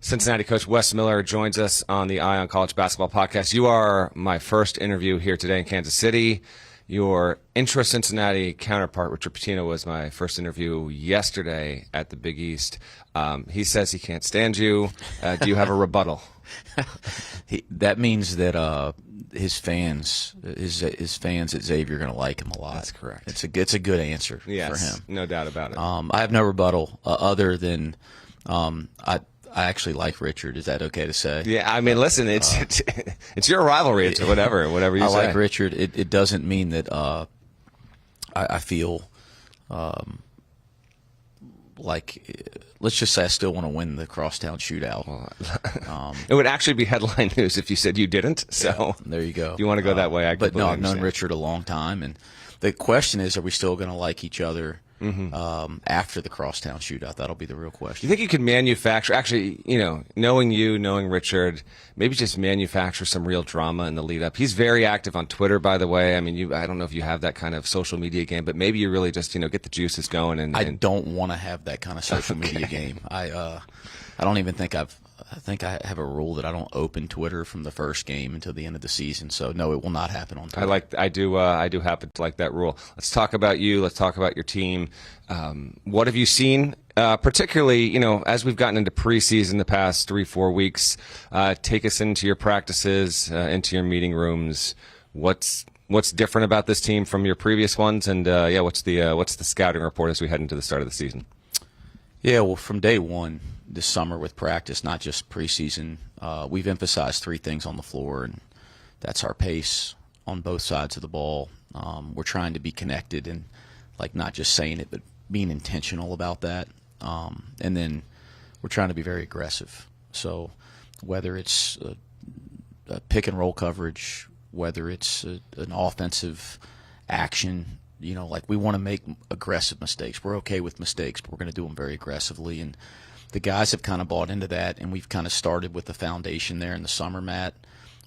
Cincinnati coach Wes Miller joins us on the Eye on College Basketball podcast. You are my first interview here today in Kansas City. Your intra-Cincinnati counterpart, Richard Pitino, was my first interview yesterday at the Big East. He says he can't stand you. Do you have a rebuttal? That means that his fans at Xavier are going to like him a lot. That's correct. It's a good answer for him. No doubt about it. I have no rebuttal other than I actually like Richard. Is that okay to say? Yeah, I mean, listen, it's your rivalry. It's whatever you say. I like Richard. It doesn't mean that I feel like, let's just say I still want to win the crosstown shootout. It would actually be headline news if you said you didn't. So yeah, there you go. If you want to go that way, but no, I've known Richard a long time, and the question is, are we still going to like each other? After the crosstown shootout? That'll be the real question. Do you think you could manufacture, actually, knowing Richard, maybe just manufacture some real drama in the lead up? He's very active on Twitter, by the way. I mean, I don't know if you have that kind of social media game, but maybe you really just, get the juices going. And I don't want to have that kind of social media game. I don't even think I think I have a rule that I don't open Twitter from the first game until the end of the season. So no, it will not happen on Twitter. I do happen to like that rule. Let's talk about you. Let's talk about your team. What have you seen, particularly, as we've gotten into preseason the past 3-4 weeks? Take us into your practices, into your meeting rooms. What's different about this team from your previous ones? And what's the scouting report as we head into the start of the season? Yeah, well, from day one this summer with practice, not just preseason, we've emphasized three things on the floor, and that's our pace on both sides of the ball. We're trying to be connected and, not just saying it, but being intentional about that. And then we're trying to be very aggressive. So whether it's a pick and roll coverage, whether it's an offensive action, we want to make aggressive mistakes. We're okay with mistakes, but we're going to do them very aggressively. And the guys have kind of bought into that, and we've kind of started with the foundation there in the summer, Matt.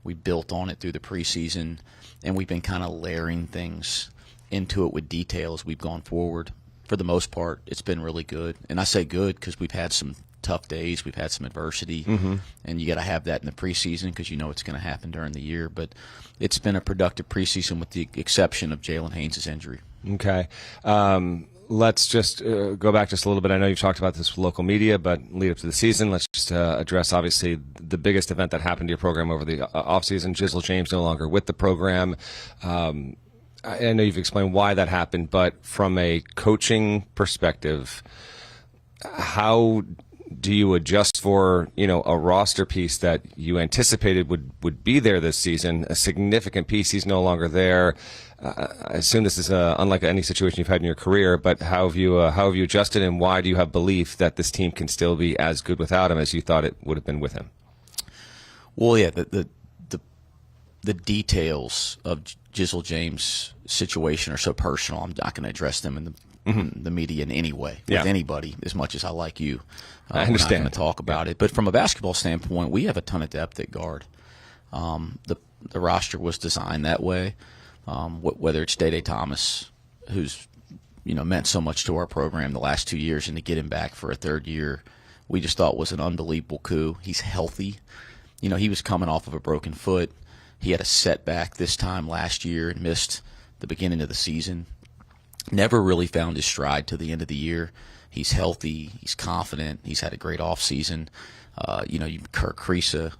We built on it through the preseason, and we've been kind of layering things into it with detail as we've gone forward. For the most part, it's been really good. And I say good because we've had some tough days. We've had some adversity, and you got to have that in the preseason because it's going to happen during the year. But it's been a productive preseason with the exception of Jalen Haynes' injury. Okay. Let's just go back just a little bit. I know you've talked about this with local media, but lead up to the season, let's just address, obviously, the biggest event that happened to your program over the offseason. Jizzle James no longer with the program. I know you've explained why that happened, but from a coaching perspective, how do you adjust for, a roster piece that you anticipated would be there this season, a significant piece? He's no longer there. I assume this is unlike any situation you've had in your career, but how have you adjusted, and why do you have belief that this team can still be as good without him as you thought it would have been with him? Well, yeah, the details of Jizzle James' situation are so personal. I'm not going to address them in the media in any way with anybody as much as I like you. I understand. We're not going to talk about it. But from a basketball standpoint, we have a ton of depth at guard. The roster was designed that way. Whether it's Day Thomas, who's meant so much to our program the last 2 years, and to get him back for a third year, we just thought was an unbelievable coup. He's healthy. He was coming off of a broken foot. He had a setback this time last year and missed the beginning of the season. Never really found his stride to the end of the year. He's healthy. He's confident. He's had a great offseason. Kirk Kriisa,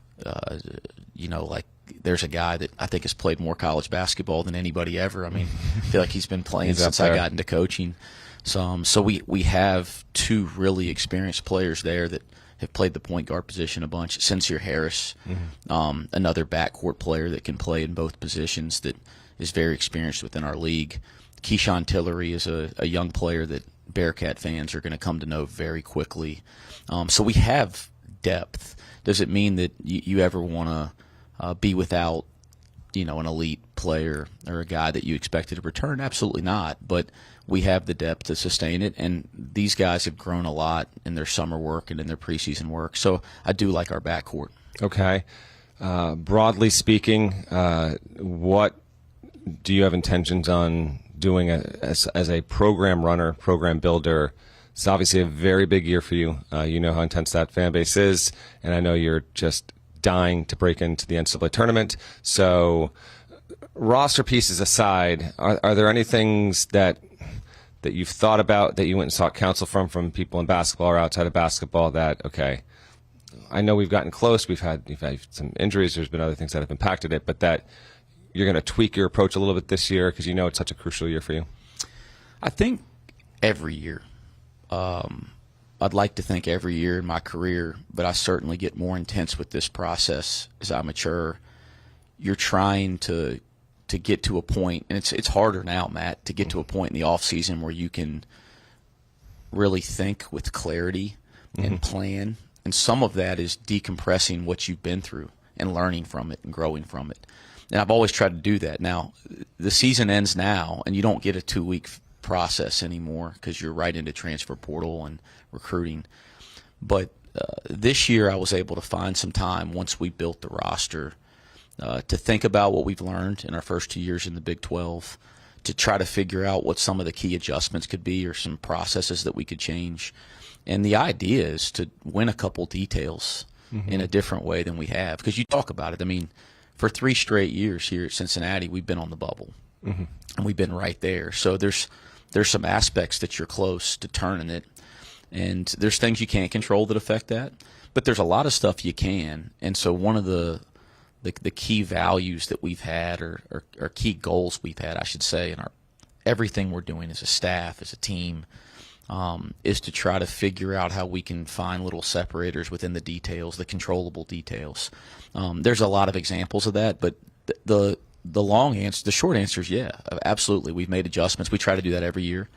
there's a guy that I think has played more college basketball than anybody ever. I mean, I feel like he's been playing since I got into coaching. So we have two really experienced players there that have played the point guard position a bunch. Sincere Harris, another backcourt player that can play in both positions that is very experienced within our league. Keyshawn Tillery is a young player that Bearcat fans are going to come to know very quickly. So we have depth. Does it mean that you ever want to be without, an elite player or a guy that you expected to return? Absolutely not. But we have the depth to sustain it, and these guys have grown a lot in their summer work and in their preseason work. So I do like our backcourt. Okay. Broadly speaking, what do you have intentions on doing as a program runner, program builder It's obviously a very big year for you. You know how intense that fan base is, and I know you're just dying to break into the NCAA tournament. So, roster pieces aside, are there any things that you've thought about, that you went and sought counsel from people in basketball or outside of basketball, that, okay, I know we've gotten close, you've had some injuries, there's been other things that have impacted it, but that you're going to tweak your approach a little bit this year because you know it's such a crucial year for you? I think every year. I'd like to think every year in my career, but I certainly get more intense with this process as I mature. You're trying to get to a point, and it's harder now, Matt, to get to a point in the off season where you can really think with clarity and plan. And some of that is decompressing what you've been through and learning from it and growing from it. And I've always tried to do that. Now, the season ends now, and you don't get a 2-week process anymore because you're right into transfer portal and recruiting. But this year I was able to find some time once we built the roster to think about what we've learned in our first 2 years in the Big 12, to try to figure out what some of the key adjustments could be or some processes that we could change. And the idea is to win a couple details in a different way than we have. Because you talk about it. I mean, for 3 straight years here at Cincinnati, we've been on the bubble. And we've been right there. So there's some aspects that you're close to turning it. And there's things you can't control that affect that. But there's a lot of stuff you can. And so one of the key values that we've had, or key goals we've had, I should say, in everything we're doing as a staff, as a team, is to try to figure out how we can find little separators within the details, the controllable details. There's a lot of examples of that, but the short answer is yeah, absolutely. We've made adjustments. We try to do that every year.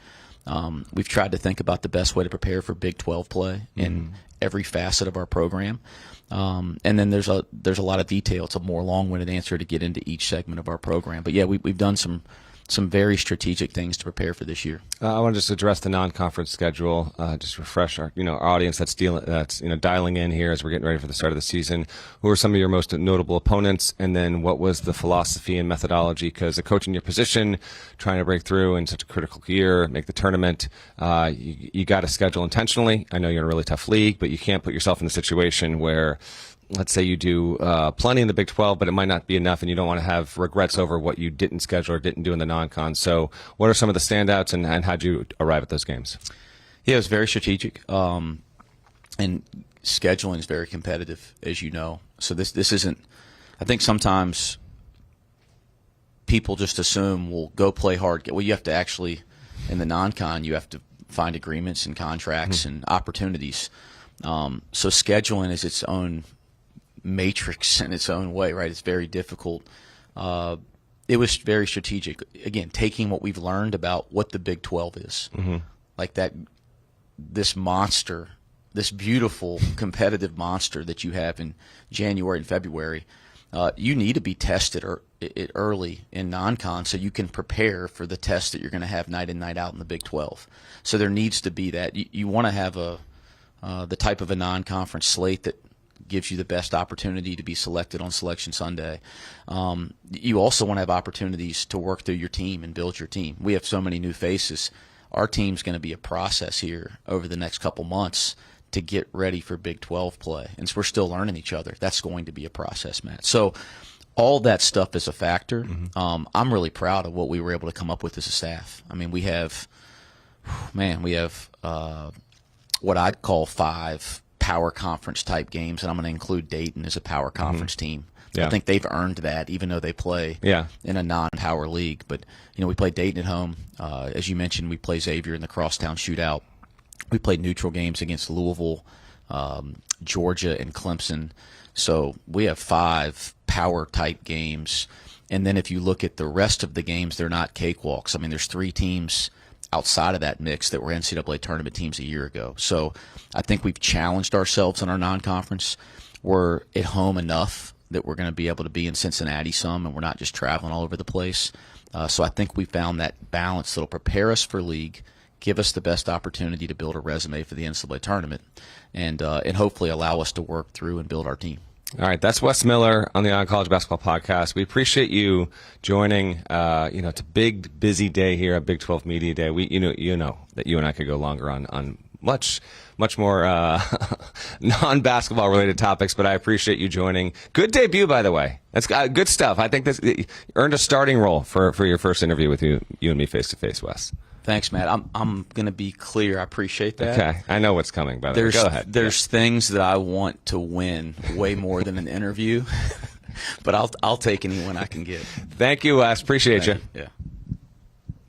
We've tried to think about the best way to prepare for Big 12 play in every facet of our program. And then there's a lot of detail. It's a more long-winded answer to get into each segment of our program. But yeah, we've done some very strategic things to prepare for this year. I want to just address the non-conference schedule, just refresh our audience that's dialing in here as we're getting ready for the start of the season. Who are some of your most notable opponents, and then what was the philosophy and methodology? Because a coach in your position, trying to break through in such a critical year, make the tournament, you got to schedule intentionally. I know you're in a really tough league, but you can't put yourself in a situation where, let's say you do plenty in the Big 12, but it might not be enough, and you don't want to have regrets over what you didn't schedule or didn't do in the non-con. So what are some of the standouts, and how'd you arrive at those games? Yeah, it was very strategic, and scheduling is very competitive, as you know. So this isn't – I think sometimes people just assume, well, go play hard. Well, you have to actually – in the non-con, you have to find agreements and contracts and opportunities. So scheduling is its own – matrix in its own way, right? It's very difficult. It was very strategic. Again, taking what we've learned about what the Big 12 is, like this monster, this beautiful competitive monster that you have in January and February. You need to be tested early in non-con so you can prepare for the test that you're going to have night in, night out in the Big 12. So there needs to be that. You want to have the type of a non-conference slate that gives you the best opportunity to be selected on Selection Sunday. You also want to have opportunities to work through your team and build your team. We have so many new faces. Our team's going to be a process here over the next couple months to get ready for Big 12 play. And so we're still learning each other. That's going to be a process, Matt. So all that stuff is a factor. I'm really proud of what we were able to come up with as a staff. I mean, we have what I'd call 5 power conference type games, and I'm going to include Dayton as a power conference team. Yeah. I think they've earned that, even though they play in a non-power league. But we play Dayton at home. As you mentioned, we play Xavier in the Crosstown Shootout. We played neutral games against Louisville, Georgia, and Clemson. So we have 5 power type games. And then if you look at the rest of the games, they're not cakewalks. I mean, there's 3 teams outside of that mix that were NCAA tournament teams a year ago. So I think we've challenged ourselves in our non-conference. We're at home enough that we're going to be able to be in Cincinnati some, and we're not just traveling all over the place. So I think we found that balance that will prepare us for league, give us the best opportunity to build a resume for the NCAA tournament, and hopefully allow us to work through and build our team. All right, that's Wes Miller on the On College Basketball Podcast. We appreciate you joining. It's a big, busy day here at Big 12 Media Day. You know that you and I could go longer on much more non-basketball related topics, but I appreciate you joining. Good debut, by the way. That's good stuff. I think this earned a starting role for your first interview with you and me face to face, Wes. Thanks, Matt. I'm going to be clear. I appreciate that. Okay, I know what's coming. By the way, go ahead. There's things that I want to win way more than an interview, but I'll take any win I can get. Thank you, Wes. Appreciate you. Yeah.